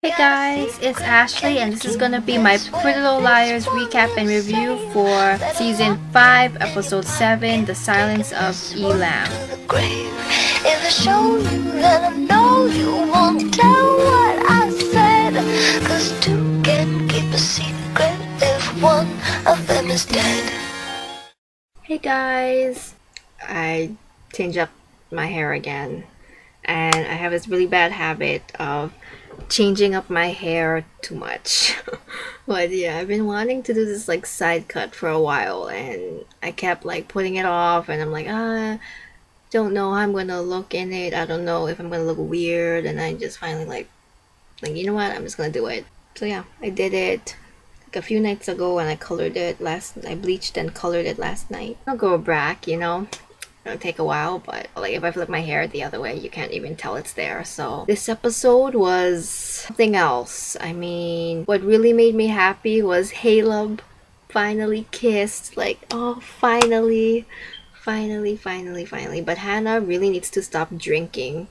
Hey guys, it's Ashley and this is gonna be my Pretty Little Liars recap and review for season 5, episode 7, The Silence of Elam. If I show you, then I know you won't tell what I said. 'Cause two can keep a secret if one of them is dead. Hey guys, I changed up my hair again and I have this really bad habit of changing up my hair too much. But yeah, I've been wanting to do this like side cut for a while and I kept like putting it off and I'm like, don't know how I'm gonna look in it. I don't know if I'm gonna look weird, and I just finally like you know what, I'm just gonna do it. So yeah, I did it like a few nights ago and I colored it I bleached and colored it last night. I'll go back, you know. It'll take a while, but like if I flip my hair the other way, you can't even tell it's there. So this episode was something else. I mean, what really made me happy was Caleb finally kissed. Like, oh, finally. Finally. But Hannah really needs to stop drinking.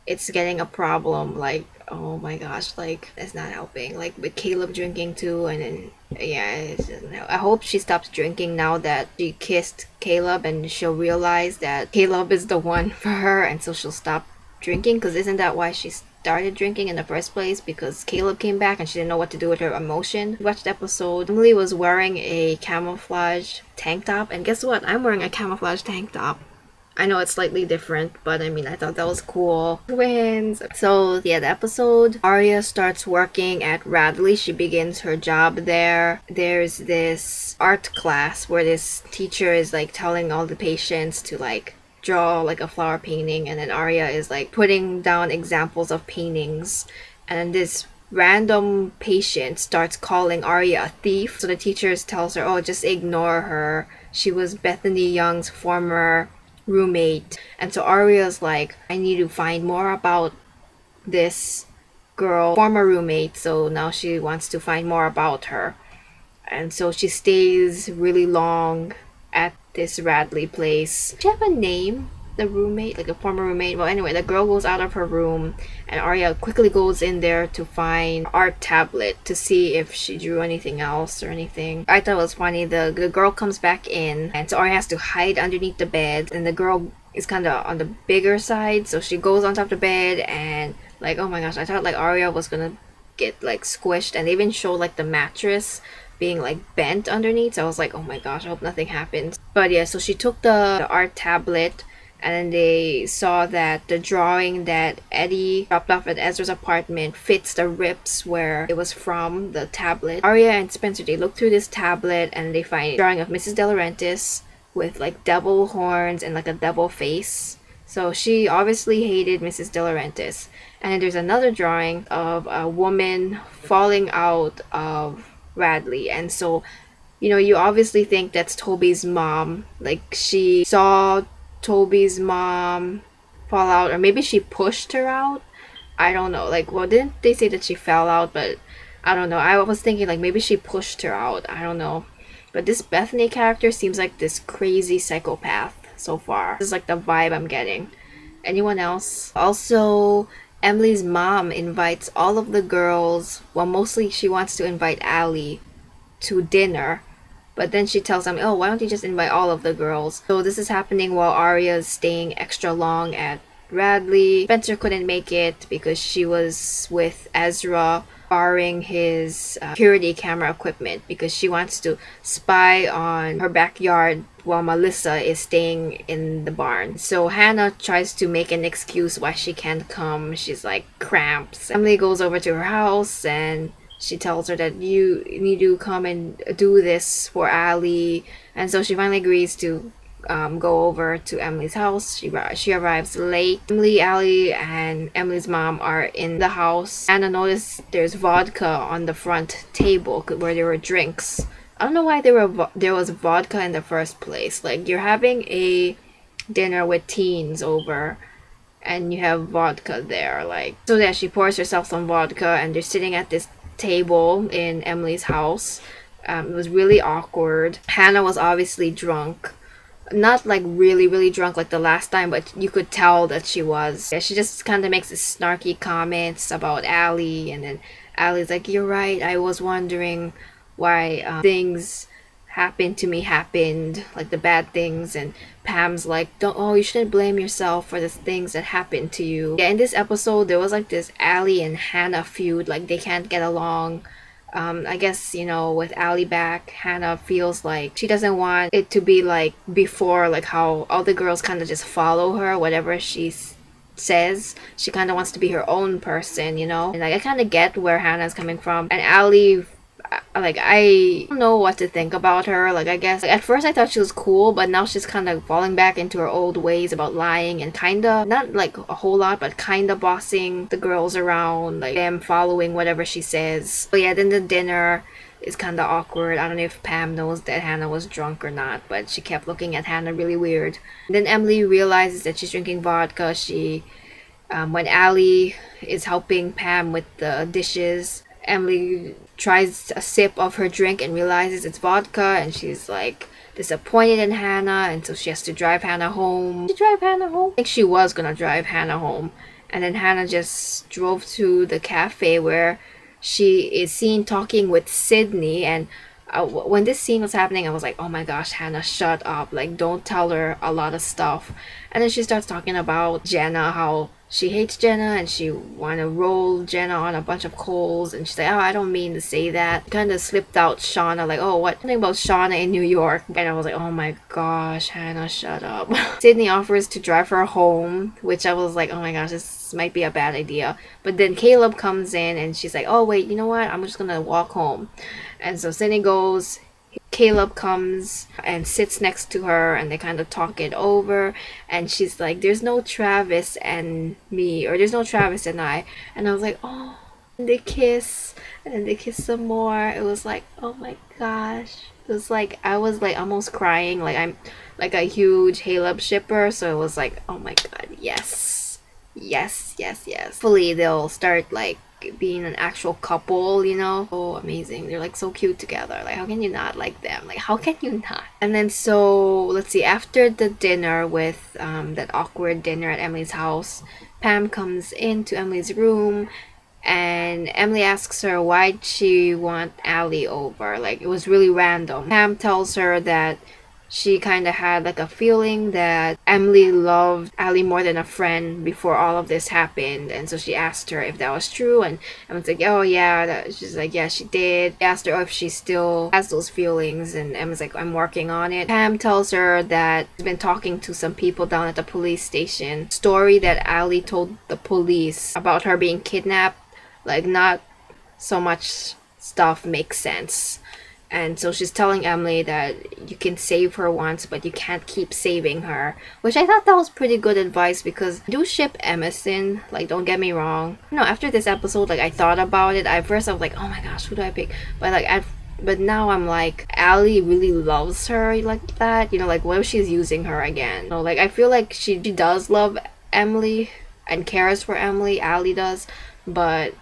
It's getting a problem. Like, oh my gosh, like it's not helping. Like with Caleb drinking too, and then yeah, it doesn't help. I hope she stops drinking now that she kissed Caleb, and she'll realize that Caleb is the one for her, and so she'll stop drinking. Because isn't that why she started drinking in the first place? Because Caleb came back and she didn't know what to do with her emotion. Watched the episode. Emily was wearing a camouflage tank top, and guess what? I'm wearing a camouflage tank top. I know it's slightly different, but I mean, I thought that was cool. Twins. So yeah, the episode, Arya starts working at Radley. She begins her job there. There's this art class where this teacher is like telling all the patients to like draw like a flower painting, and then Arya is like putting down examples of paintings, and this random patient starts calling Arya a thief. So the teacher tells her, oh, just ignore her. She was Bethany Young's former roommate. And so Arya's like, I need to find more about this girl, former roommate. So now she wants to find more about her, and so she stays really long at this Radley place. Do you have a name? The roommate, like a former roommate. Well, anyway, the girl goes out of her room and Arya quickly goes in there to find art tablet to see if she drew anything else or anything. I thought it was funny. The girl comes back in, and so Arya has to hide underneath the bed, and the girl is kind of on the bigger side, so she goes on top of the bed, and like, oh my gosh, I thought like Arya was gonna get like squished, and they even show like the mattress being like bent underneath. So I was like, oh my gosh, I hope nothing happens. But yeah, so she took the art tablet, and then they saw that the drawing that Eddie dropped off at Ezra's apartment fits the rips where it was from the tablet. Arya and Spencer, they look through this tablet and they find a drawing of Mrs. De Laurentiis with like devil horns and like a devil face. So she obviously hated Mrs. De Laurentiis. And then there's another drawing of a woman falling out of Radley, and so you know, you obviously think that's Toby's mom. Like she saw Toby's mom fall out, or maybe she pushed her out. I don't know. Like, well, didn't they say that she fell out? But I don't know. I was thinking like maybe she pushed her out. I don't know. But this Bethany character seems like this crazy psychopath so far. This is like the vibe I'm getting. Anyone else? Also, Emily's mom invites all of the girls. Well, mostly she wants to invite Allie to dinner. But then she tells them, oh, why don't you just invite all of the girls? So this is happening while Arya is staying extra long at Radley. Spencer couldn't make it because she was with Ezra borrowing his security camera equipment because she wants to spy on her backyard while Melissa is staying in the barn. So Hannah tries to make an excuse why she can't come. She's like cramps. Emily goes over to her house and she tells her that you need to come and do this for Allie, and so she finally agrees to go over to Emily's house. She arrives late. Emily, Allie, and Emily's mom are in the house. Anna noticed there's vodka on the front table where there were drinks. I don't know why there was vodka in the first place. Like, you're having a dinner with teens over and you have vodka there. Like, so that she pours herself some vodka and they're sitting at this table in Emily's house. It was really awkward. Hannah was obviously drunk. Not like really drunk like the last time, but you could tell that she was. Yeah, she just kind of makes this snarky comments about Allie, and then Allie's like, "You're right. I was wondering why things happened, like the bad things." And Pam's like, "Don't. Oh, you shouldn't blame yourself for the things that happened to you." Yeah, in this episode, there was like this Allie and Hannah feud. Like they can't get along. I guess, you know, with Allie back, Hannah feels like she doesn't want it to be like before, like how all the girls kind of just follow her, whatever she says. She kind of wants to be her own person, you know? And like, I kind of get where Hannah's coming from. And Allie, like, I don't know what to think about her. Like, I guess like, at first I thought she was cool, but now she's kind of falling back into her old ways about lying and kind of, not like a whole lot, but kind of bossing the girls around, like them following whatever she says. But yeah, then the dinner is kind of awkward. I don't know if Pam knows that Hannah was drunk or not, but she kept looking at Hannah really weird. Then Emily realizes that she's drinking vodka. When Allie is helping Pam with the dishes, Emily tries a sip of her drink and realizes it's vodka, and she's like disappointed in Hannah, and so she has to drive Hannah home. I think she was gonna drive Hannah home, and then Hannah just drove to the cafe where she is seen talking with Sydney. And when this scene was happening, I was like, oh my gosh, Hannah, shut up, like don't tell her a lot of stuff. And then she starts talking about Jenna, how she hates Jenna and she want to roll Jenna on a bunch of coals, and she's like, oh, I don't mean to say that. Kind of slipped out Shauna, like, oh, what, something about Shauna in New York. And I was like, oh my gosh, Hannah, shut up. Sydney offers to drive her home, which I was like, oh my gosh, this might be a bad idea. But then Caleb comes in and she's like, oh wait, you know what, I'm just gonna walk home. And so Sydney goes, Caleb comes and sits next to her, and they kind of talk it over, and she's like, there's no Travis and me, or there's no Travis and I. And I was like, oh, and they kiss, and then they kiss some more. It was like, oh my gosh, it was like, I was like almost crying. Like, I'm like a huge Caleb shipper, so it was like, oh my god, yes, yes, yes, yes. Hopefully they'll start like being an actual couple, you know. So amazing, they're like so cute together. Like, how can you not like them? Like, how can you not? And then, so let's see, after the dinner with that awkward dinner at Emily's house, Pam comes into Emily's room, and Emily asks her why'd she want Allie over. Like, it was really random. Pam tells her that she kind of had like a feeling that Emily loved Allie more than a friend before all of this happened. And so she asked her if that was true, and Emily's like, oh yeah. She's like, yeah, she did. She asked her if she still has those feelings, and Emily's like, I'm working on it. Pam tells her that she's been talking to some people down at the police station. Story that Allie told the police about her being kidnapped, like not so much stuff makes sense. And so she's telling Emily that you can save her once, but you can't keep saving her. Which I thought that was pretty good advice, because I do ship Emerson, like, don't get me wrong. You know, after this episode, like, I thought about it. At first I was like, oh my gosh, who do I pick? But like, but now I'm like, Allie really loves her like that. You know, like, what if she's using her again? You know, like, I feel like she does love Emily and cares for Emily, Allie does. But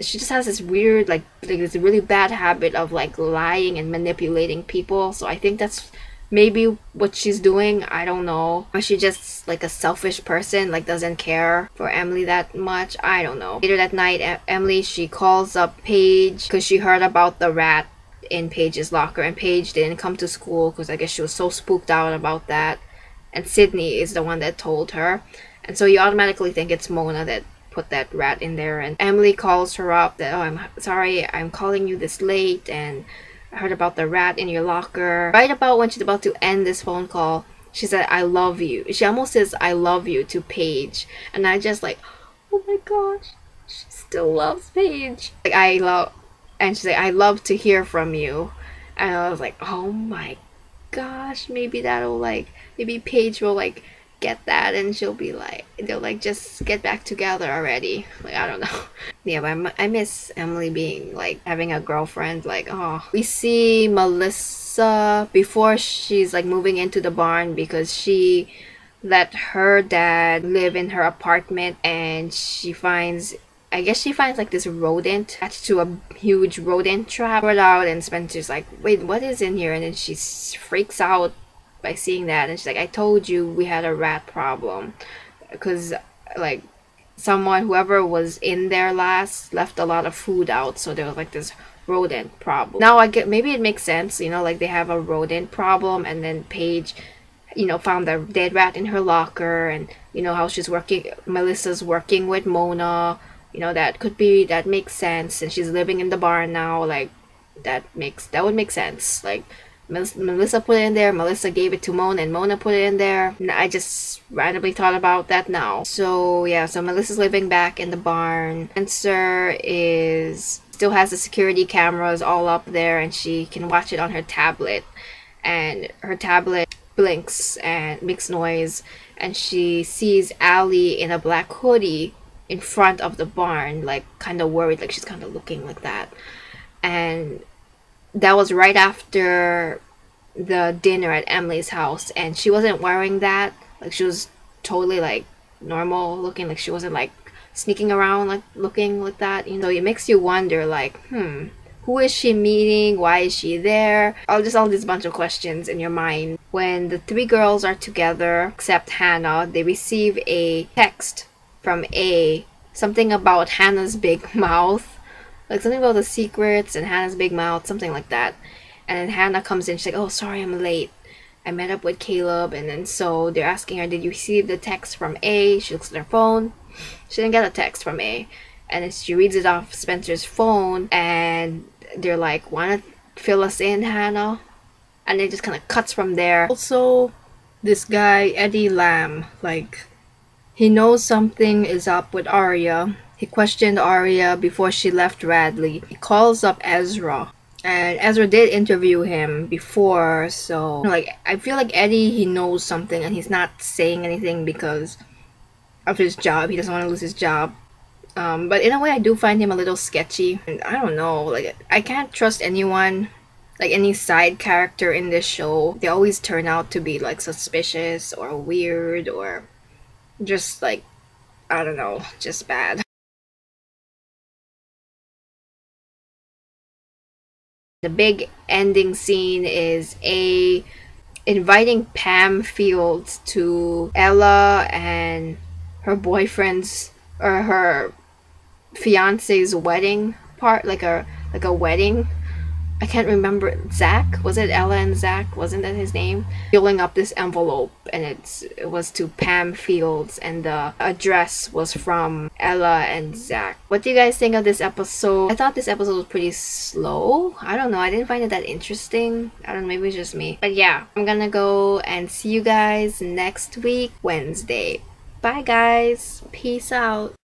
she just has this weird, like this really bad habit of like lying and manipulating people. So I think that's maybe what she's doing. I don't know. Or she just like a selfish person, like doesn't care for Emily that much. I don't know. Later that night, Emily, she calls up Paige because she heard about the rat in Paige's locker, and Paige didn't come to school because I guess she was so spooked out about that. And Sydney is the one that told her. And so you automatically think it's Mona that put that rat in there. And Emily calls her up that, oh, I'm sorry, I'm calling you this late, and I heard about the rat in your locker. Right about when she's about to end this phone call, she said, I love you. She almost says, I love you to Paige. And I just like, oh my gosh, she still loves Paige. Like, and she's like, I love to hear from you. And I was like, oh my gosh, maybe that'll like, maybe Paige will like get that, and she'll be like, they'll like just get back together already. Like, I don't know. Yeah, but I miss Emily being like having a girlfriend. Like, oh, we see Melissa before she's like moving into the barn, because she let her dad live in her apartment, and she finds, I guess she finds like this rodent attached to a huge rodent trap. Brought out, and Spencer's like, wait, what is in here? And then she freaks out by seeing that, and she's like, I told you we had a rat problem, because like whoever was in there last left a lot of food out, so there was like this rodent problem. Now I get, maybe it makes sense, you know, like they have a rodent problem, and then Paige, you know, found the dead rat in her locker, and you know how Melissa's working with Mona, you know, that makes sense, and she's living in the barn now, like that would make sense. Like Melissa put it in there, Melissa gave it to Mona, and Mona put it in there. I just randomly thought about that now. So yeah, so Melissa's living back in the barn. Spencer still has the security cameras all up there, and she can watch it on her tablet, and her tablet blinks and makes noise, and she sees Allie in a black hoodie in front of the barn, like kind of worried, like she's kind of looking like that. And that was right after the dinner at Emily's house, and she wasn't wearing that. Like she was totally like normal looking, like she wasn't like sneaking around like looking like that, you know. It makes you wonder, like, who is she meeting? Why is she there? All these bunch of questions in your mind. When the three girls are together, except Hannah, they receive a text from A, something about Hannah's big mouth. Like something about the secrets and Hannah's big mouth, something like that. And then Hannah comes in, she's like, oh, sorry, I'm late. I met up with Caleb. And then so they're asking her, did you receive the text from A? She looks at her phone. She didn't get a text from A. And then she reads it off Spencer's phone. And they're like, wanna fill us in, Hannah? And it just kind of cuts from there. Also, this guy, Eddie Lamb, like, he knows something is up with Arya. He questioned Arya before she left Radley. He calls up Ezra, and Ezra did interview him before, so like I feel like Eddie, he knows something and he's not saying anything because of his job. He doesn't want to lose his job. But in a way, I do find him a little sketchy. And I don't know, like I can't trust anyone, like any side character in this show. They always turn out to be like suspicious or weird or just like, I don't know, just bad. The big ending scene is A inviting Pam Fields to Ella and her boyfriend's or her fiance's wedding part, like a wedding. I can't remember. Zach? Was it Ella and Zach? Wasn't that his name? Filling up this envelope, and it was to Pam Fields, and the address was from Ella and Zach. What do you guys think of this episode? I thought this episode was pretty slow. I don't know. I didn't find it that interesting. I don't know. Maybe it's just me. But yeah, I'm gonna go and see you guys next week, Wednesday. Bye guys. Peace out.